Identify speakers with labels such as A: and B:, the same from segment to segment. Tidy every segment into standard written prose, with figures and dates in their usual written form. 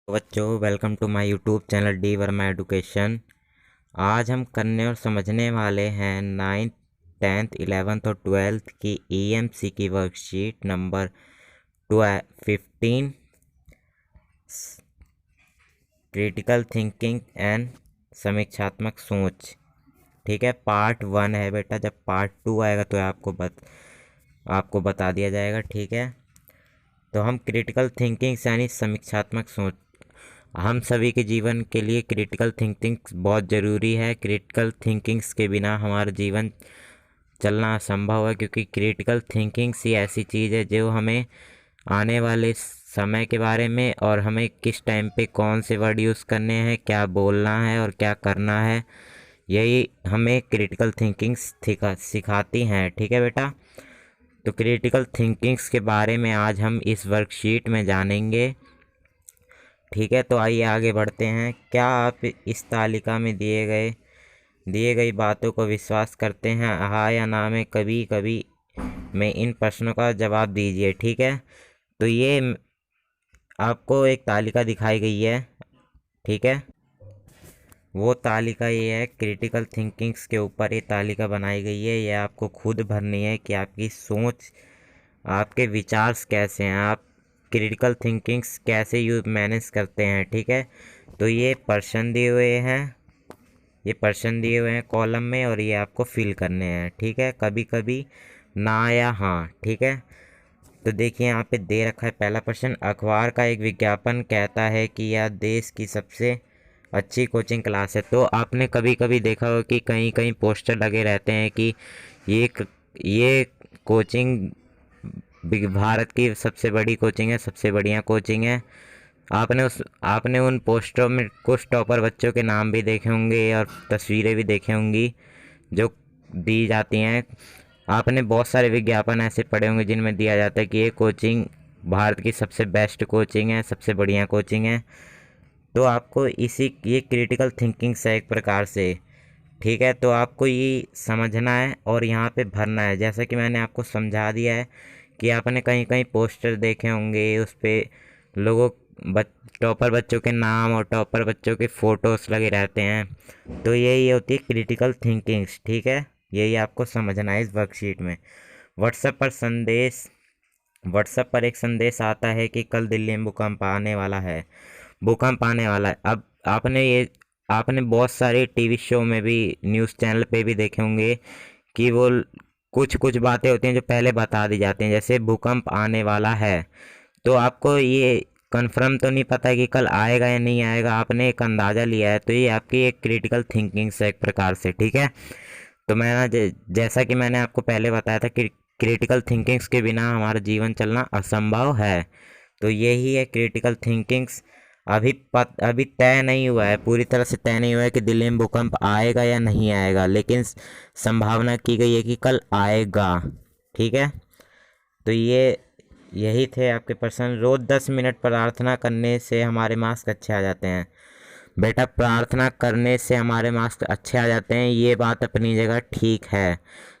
A: बच्चों, welcome to my YouTube channel D Verma education. आज हम करने और समझने वाले हैं 9th 10th 11th और 12th की ईएमसी की worksheet number 15, critical thinking and समीक्षात्मक सोच। ठीक है, पार्ट 1 है बेटा। जब पार्ट 2 आएगा तो आपको बता दिया जाएगा। ठीक है, तो हम क्रिटिकल थिंकिंग यानी समीक्षात्मक सोच, हम सभी के जीवन के लिए क्रिटिकल थिंकिंग बहुत ज़रूरी है। क्रिटिकल थिंकिंग्स के बिना हमारा जीवन चलना असंभव है, क्योंकि क्रिटिकल थिंकिंग्स ही ऐसी चीज़ है जो हमें आने वाले समय के बारे में और हमें किस टाइम पे कौन से वर्ड यूज़ करने हैं, क्या बोलना है और क्या करना है, यही हमें क्रिटिकल थिंकिंग्स सिखाती हैं। ठीक है बेटा, तो क्रिटिकल थिंकिंग्स के बारे में आज हम इस वर्कशीट में जानेंगे। ठीक है, तो आइए आगे बढ़ते हैं। क्या आप इस तालिका में दिए गई बातों को विश्वास करते हैं? हाँ या ना में कभी कभी में इन प्रश्नों का जवाब दीजिए। ठीक है, तो ये आपको एक तालिका दिखाई गई है। ठीक है, वो तालिका ये है, क्रिटिकल थिंकिंग्स के ऊपर ये तालिका बनाई गई है। ये आपको खुद भरनी है कि आपकी सोच, आपके विचार कैसे हैं, आप क्रिटिकल थिंकिंग्स कैसे मैनेज करते हैं। ठीक है, तो ये पर्सन दिए हुए हैं कॉलम में और ये आपको फिल करने हैं। ठीक है, कभी कभी ना या हाँ। ठीक है, तो देखिए यहाँ पे दे रखा है पहला प्रश्न। अखबार का एक विज्ञापन कहता है कि यह देश की सबसे अच्छी कोचिंग क्लास है। तो आपने कभी कभी देखा हो कि कहीं कहीं पोस्टर लगे रहते हैं कि ये कोचिंग भारत की सबसे बड़ी कोचिंग है, सबसे बढ़िया कोचिंग है। आपने उन पोस्टरों में कुछ टॉपर बच्चों के नाम भी देखे होंगे और तस्वीरें भी देखी होंगी जो दी जाती हैं। आपने बहुत सारे विज्ञापन ऐसे पढ़े होंगे जिनमें दिया जाता है कि ये कोचिंग भारत की सबसे बेस्ट कोचिंग है, सबसे बढ़िया कोचिंग है। तो आपको ये क्रिटिकल थिंकिंग से एक प्रकार से, ठीक है, तो आपको ये समझना है और यहाँ पे भरना है। जैसा कि मैंने आपको समझा दिया है कि आपने कहीं कहीं पोस्टर देखे होंगे, उस पर लोगों टॉपर बच्चों के नाम और टॉपर बच्चों के फ़ोटोज़ लगे रहते हैं। तो यही होती है क्रिटिकल थिंकिंग्स। ठीक है, यही आपको समझना है इस वर्कशीट में। व्हाट्सएप पर एक संदेश आता है कि कल दिल्ली में भूकंप आने वाला है। अब आपने बहुत सारे टीवी शो में भी, न्यूज़ चैनल पे भी देखे होंगे कि वो कुछ कुछ बातें होती हैं जो पहले बता दी जाती हैं, जैसे भूकंप आने वाला है। तो आपको ये कंफर्म तो नहीं पता कि कल आएगा या नहीं आएगा, आपने एक अंदाज़ा लिया है। तो ये आपकी एक क्रिटिकल थिंकिंग से एक प्रकार से। ठीक है, तो मैं ना जैसा कि मैंने आपको पहले बताया था कि क्रिटिकल थिंकिंग्स के बिना हमारा जीवन चलना असंभव है। तो यही है क्रिटिकल थिंकिंग्स। अभी तय नहीं हुआ है, पूरी तरह से तय नहीं हुआ है कि दिल्ली में भूकंप आएगा या नहीं आएगा, लेकिन संभावना की गई है कि कल आएगा। ठीक है, तो यही थे आपके प्रश्न। रोज़ 10 मिनट प्रार्थना करने से हमारे मार्क्स अच्छे आ जाते हैं। बेटा, प्रार्थना करने से हमारे मार्क्स अच्छे आ जाते हैं, ये बात अपनी जगह ठीक है,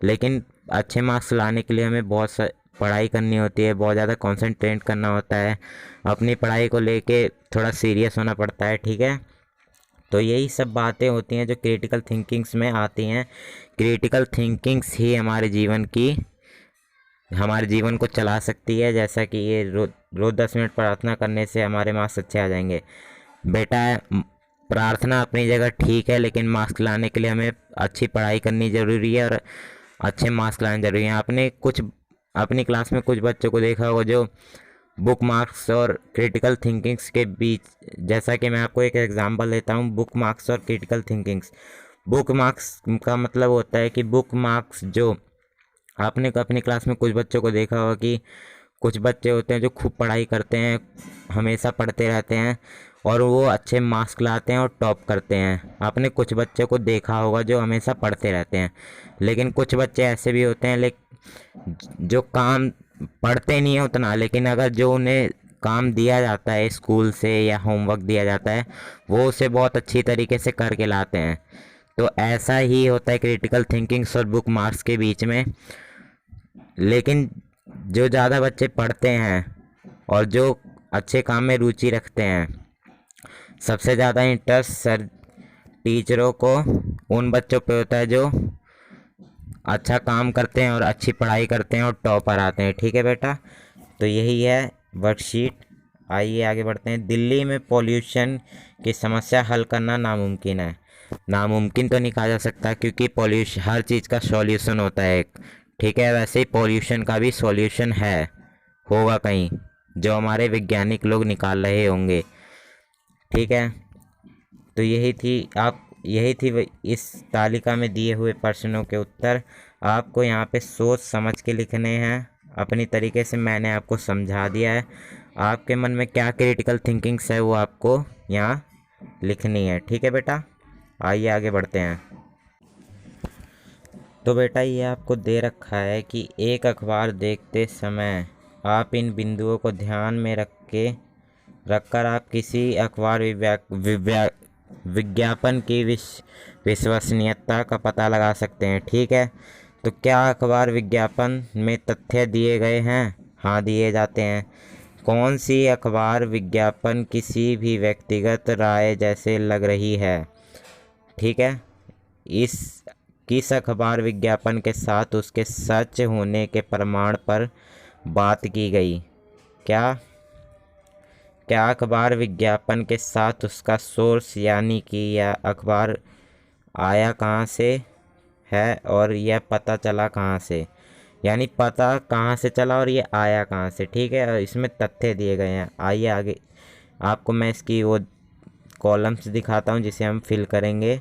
A: लेकिन अच्छे मार्क्स लाने के लिए हमें पढ़ाई करनी होती है, बहुत ज़्यादा कंसंट्रेट करना होता है, अपनी पढ़ाई को लेके थोड़ा सीरियस होना पड़ता है। ठीक है, तो यही सब बातें होती हैं जो क्रिटिकल थिंकिंग्स में आती हैं। क्रिटिकल थिंकिंग्स ही हमारे जीवन को चला सकती है। जैसा कि ये रोज़ 10 मिनट प्रार्थना करने से हमारे मार्क्स अच्छे आ जाएंगे। बेटा, प्रार्थना अपनी जगह ठीक है, लेकिन मार्क्स लाने के लिए हमें अच्छी पढ़ाई करनी ज़रूरी है और अच्छे मार्क्स लाने ज़रूरी हैं। आपने कुछ अपनी क्लास में कुछ बच्चों को देखा होगा जो बुक मार्क्स और क्रिटिकल थिंकिंग्स के बीच, जैसा कि मैं आपको एक एग्जांपल देता हूँ, बुक मार्क्स और क्रिटिकल थिंकिंग्स। बुक मार्क्स का मतलब होता है कि बुक मार्क्स जो आपने अपनी क्लास में कुछ बच्चों को देखा होगा कि कुछ बच्चे होते हैं जो खूब पढ़ाई करते हैं, हमेशा पढ़ते रहते हैं और वो अच्छे मार्क्स लाते हैं और टॉप करते हैं। आपने कुछ बच्चों को देखा होगा जो हमेशा पढ़ते रहते हैं, लेकिन कुछ बच्चे ऐसे भी होते हैं जो काम पढ़ते नहीं है उतना, लेकिन अगर जो उन्हें काम दिया जाता है स्कूल से या होमवर्क दिया जाता है, वो उसे बहुत अच्छी तरीके से करके लाते हैं। तो ऐसा ही होता है क्रिटिकल थिंकिंग्स और बुक मार्क्स के बीच में। लेकिन जो ज़्यादा बच्चे पढ़ते हैं और जो अच्छे काम में रुचि रखते हैं, सबसे ज़्यादा इंटरेस्ट सर टीचरों को उन बच्चों पे होता है जो अच्छा काम करते हैं और अच्छी पढ़ाई करते हैं और टॉपर आते हैं। ठीक है बेटा, तो यही है वर्कशीट। आइए आगे बढ़ते हैं। दिल्ली में पॉल्यूशन की समस्या हल करना नामुमकिन है। नामुमकिन तो नहीं कहा जा सकता, क्योंकि पॉल्यूशन, हर चीज़ का सॉल्यूशन होता है एक। ठीक है, वैसे ही पॉल्यूशन का भी सॉल्यूशन है, होगा कहीं, जो हमारे वैज्ञानिक लोग निकाल रहे होंगे। ठीक है, तो यही थी इस तालिका में दिए हुए प्रश्नों के उत्तर। आपको यहाँ पे सोच समझ के लिखने हैं अपनी तरीके से। मैंने आपको समझा दिया है। आपके मन में क्या क्रिटिकल थिंकिंग्स है वो आपको यहाँ लिखनी है। ठीक है बेटा, आइए आगे बढ़ते हैं। तो बेटा ये आपको दे रखा है कि एक अखबार देखते समय आप इन बिंदुओं को ध्यान में रखकर आप किसी अखबार विज्ञापन की विश्वसनीयता का पता लगा सकते हैं। ठीक है, तो क्या अखबार विज्ञापन में तथ्य दिए गए हैं? हाँ, दिए जाते हैं। कौन सी अखबार विज्ञापन किसी भी व्यक्तिगत राय जैसे लग रही है? ठीक है, इस किस अखबार विज्ञापन के साथ उसके सच होने के प्रमाण पर बात की गई? क्या क्या अखबार विज्ञापन के साथ उसका सोर्स, यानी कि यह अखबार आया कहाँ से है और यह पता चला कहाँ से, यानी पता कहाँ से चला और ये आया कहाँ से। ठीक है, और इसमें तथ्य दिए गए हैं। आइए आगे आपको मैं इसकी वो कॉलम्स दिखाता हूँ जिसे हम फिल करेंगे।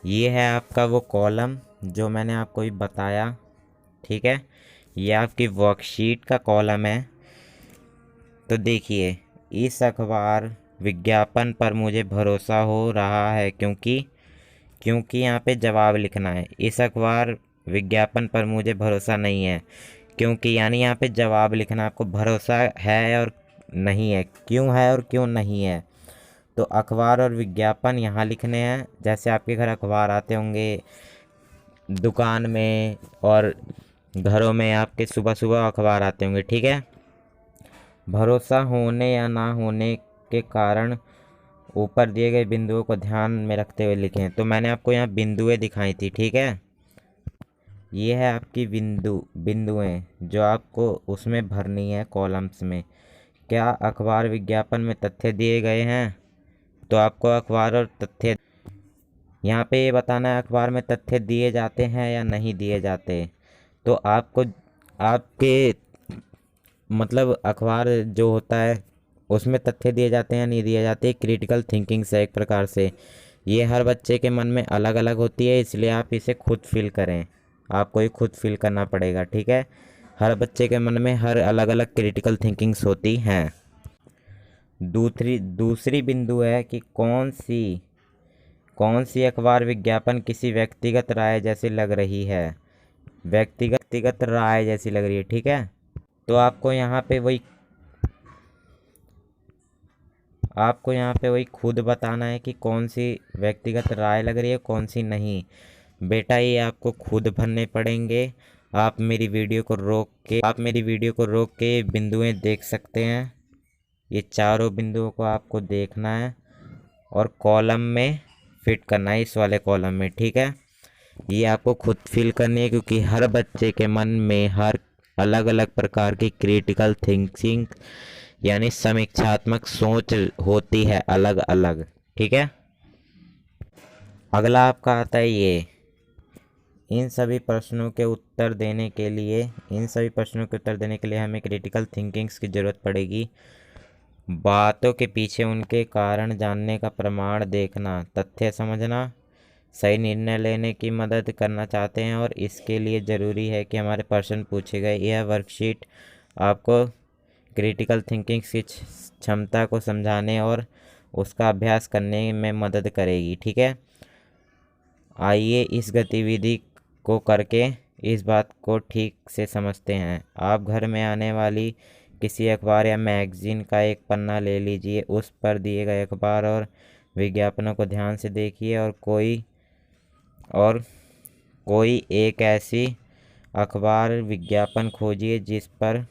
A: ये है आपका वो कॉलम जो मैंने आपको भी बताया। ठीक है, ये आपकी वर्कशीट का कॉलम है। तो देखिए, इस अखबार विज्ञापन पर मुझे भरोसा हो रहा है क्योंकि यहाँ पे जवाब लिखना है। इस अखबार विज्ञापन पर मुझे भरोसा नहीं है क्योंकि, यानी यहाँ पे जवाब लिखना, आपको भरोसा है और नहीं है, क्यों है और क्यों नहीं है। तो अखबार और विज्ञापन यहाँ लिखने हैं। जैसे आपके घर अखबार आते होंगे दुकान में और घरों में आपके सुबह सुबह अखबार आते होंगे। ठीक है, भरोसा होने या ना होने के कारण ऊपर दिए गए बिंदुओं को ध्यान में रखते हुए लिखें। तो मैंने आपको यहाँ बिंदुएं दिखाई थी। ठीक है, ये है आपकी बिंदुएं जो आपको उसमें भरनी है कॉलम्स में। क्या अखबार विज्ञापन में तथ्य दिए गए हैं? तो आपको अखबार और तथ्य यहाँ पे ये बताना है, अखबार में तथ्य दिए जाते हैं या नहीं दिए जाते। तो आपको आपके मतलब अखबार जो होता है उसमें तथ्य दिए जाते हैं या नहीं दिए जाते। क्रिटिकल थिंकिंग से एक प्रकार से ये हर बच्चे के मन में अलग अलग होती है, इसलिए आप इसे खुद फील करें। आपको ये खुद फील करना पड़ेगा। ठीक है, हर बच्चे के मन में हर अलग अलग क्रिटिकल थिंकिंग्स होती हैं। दूसरी बिंदु है कि कौन सी अखबार विज्ञापन किसी व्यक्तिगत राय जैसी लग रही है। व्यक्तिगत राय जैसी लग रही है। ठीक है, तो आपको यहाँ पे वही खुद बताना है कि कौन सी व्यक्तिगत राय लग रही है, कौन सी नहीं। बेटा ये आपको खुद भरने पड़ेंगे। आप मेरी वीडियो को रोक के बिंदुएं देख सकते हैं। ये चारों बिंदुओं को आपको देखना है और कॉलम में फिट करना है, इस वाले कॉलम में। ठीक है, ये आपको खुद फिल करनी है क्योंकि हर बच्चे के मन में हर अलग अलग प्रकार की क्रिटिकल थिंकिंग यानी समीक्षात्मक सोच होती है, अलग अलग। ठीक है, अगला आपका आता है ये। इन सभी प्रश्नों के उत्तर देने के लिए हमें क्रिटिकल थिंकिंग्स की ज़रूरत पड़ेगी। बातों के पीछे उनके कारण जानने का, प्रमाण देखना, तथ्य समझना, सही निर्णय लेने की मदद करना चाहते हैं और इसके लिए ज़रूरी है कि हमारे प्रश्न पूछे गए। यह वर्कशीट आपको क्रिटिकल थिंकिंग की क्षमता को समझाने और उसका अभ्यास करने में मदद करेगी। ठीक है, आइए इस गतिविधि को करके इस बात को ठीक से समझते हैं। आप घर में आने वाली किसी अखबार या मैगजीन का एक पन्ना ले लीजिए। उस पर दिए गए अखबार और विज्ञापनों को ध्यान से देखिए और कोई एक ऐसी अखबार विज्ञापन खोजिए जिस पर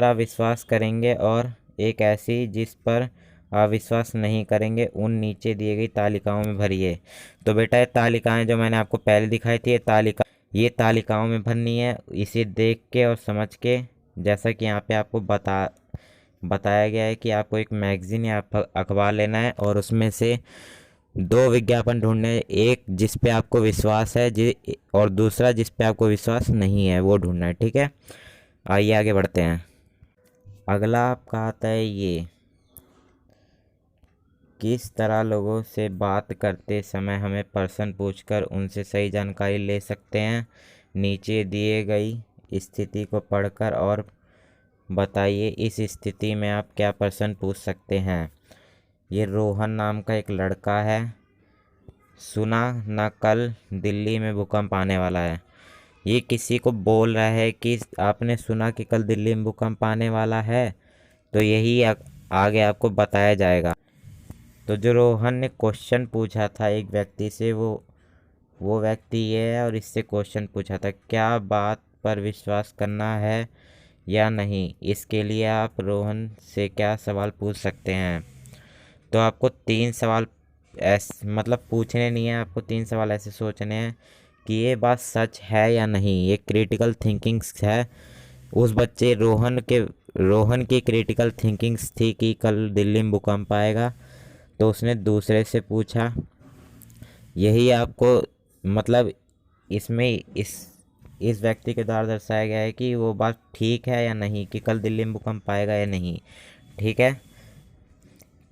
A: आप विश्वास करेंगे और एक ऐसी जिस पर आप विश्वास नहीं करेंगे, उन नीचे दिए गई तालिकाओं में भरिए। तो बेटा ये तालिकाएं जो मैंने आपको पहले दिखाई थी, ये तालिकाओं में भरनी है। इसे देख के और समझ के, जैसा कि यहाँ पे आपको बताया गया है कि आपको एक मैगजीन या अखबार लेना है और उसमें से 2 विज्ञापन ढूंढने हैं। एक जिस पे आपको विश्वास है और दूसरा जिस पे आपको विश्वास नहीं है, वो ढूंढना है। ठीक है, आइए आगे बढ़ते हैं। अगला आपका आता है ये, किस तरह लोगों से बात करते समय हमें प्रश्न पूछकर उनसे सही जानकारी ले सकते हैं। नीचे दिए गई स्थिति को पढ़कर और बताइए इस स्थिति में आप क्या प्रश्न पूछ सकते हैं। ये रोहन नाम का एक लड़का है। सुना ना कल दिल्ली में भूकंप आने वाला है। ये किसी को बोल रहा है कि आपने सुना कि कल दिल्ली में भूकंप आने वाला है, तो यही आगे आपको बताया जाएगा। तो जो रोहन ने क्वेश्चन पूछा था एक व्यक्ति से, वो व्यक्ति ये है और इससे क्वेश्चन पूछा था क्या बात पर विश्वास करना है या नहीं। इसके लिए आप रोहन से क्या सवाल पूछ सकते हैं। तो आपको 3 सवाल मतलब पूछने नहीं है, आपको 3 सवाल ऐसे सोचने हैं कि ये बात सच है या नहीं। ये क्रिटिकल थिंकिंग्स है। उस बच्चे रोहन की क्रिटिकल थिंकिंग्स थी कि कल दिल्ली में भूकंप आएगा, तो उसने दूसरे से पूछा। यही आपको मतलब इसमें इस व्यक्ति के द्वारा दर्शाया गया है कि वो बात ठीक है या नहीं, कि कल दिल्ली में भूकंप आएगा या नहीं। ठीक है,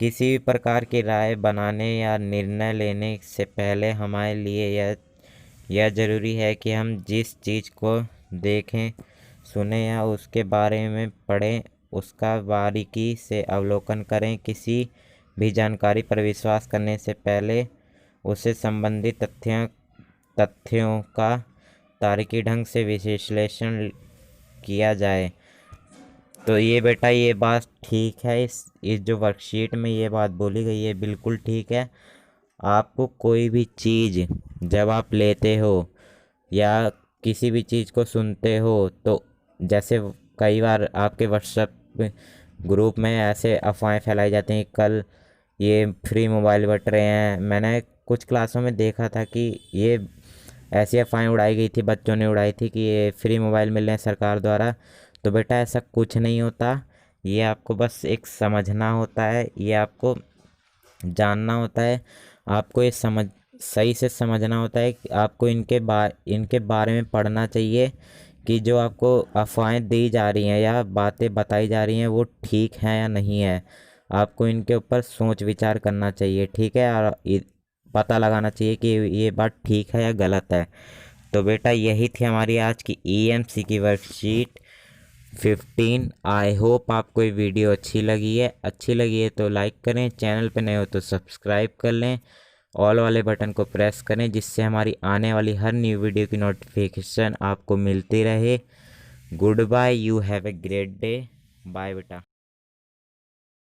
A: किसी भी प्रकार की राय बनाने या निर्णय लेने से पहले हमारे लिए यह ज़रूरी है कि हम जिस चीज़ को देखें, सुने या उसके बारे में पढ़ें, उसका बारीकी से अवलोकन करें। किसी भी जानकारी पर विश्वास करने से पहले उससे संबंधित तथ्यों का तार्किक ढंग से विश्लेषण किया जाए। तो ये बेटा ये बात ठीक है। इस जो वर्कशीट में ये बात बोली गई है बिल्कुल ठीक है। आपको कोई भी चीज़ जब आप लेते हो या किसी भी चीज़ को सुनते हो, तो जैसे कई बार आपके व्हाट्सएप ग्रुप में ऐसे अफवाहें फैलाई जाती हैं, कल ये फ्री मोबाइल बंट रहे हैं। मैंने कुछ क्लासों में देखा था कि ये ऐसी अफवाहें उड़ाई गई थी, बच्चों ने उड़ाई थी कि ये फ्री मोबाइल मिल रहे हैं सरकार द्वारा। तो बेटा ऐसा कुछ नहीं होता। ये आपको बस एक समझना होता है, ये आपको जानना होता है, आपको ये सही से समझना होता है कि आपको इनके बारे में पढ़ना चाहिए कि जो आपको अफवाहें दी जा रही हैं या बातें बताई जा रही हैं वो ठीक हैं या नहीं है। आपको इनके ऊपर सोच विचार करना चाहिए। ठीक है, और पता लगाना चाहिए कि ये बात ठीक है या गलत है। तो बेटा यही थी हमारी आज की EMC की वर्कशीट 15। आई होप आपको ये वीडियो अच्छी लगी है तो लाइक करें, चैनल पे नए हो तो सब्सक्राइब कर लें, ऑल वाले बटन को प्रेस करें जिससे हमारी आने वाली हर न्यू वीडियो की नोटिफिकेशन आपको मिलती रहे। Good bye, you have a great day. Bye बेटा।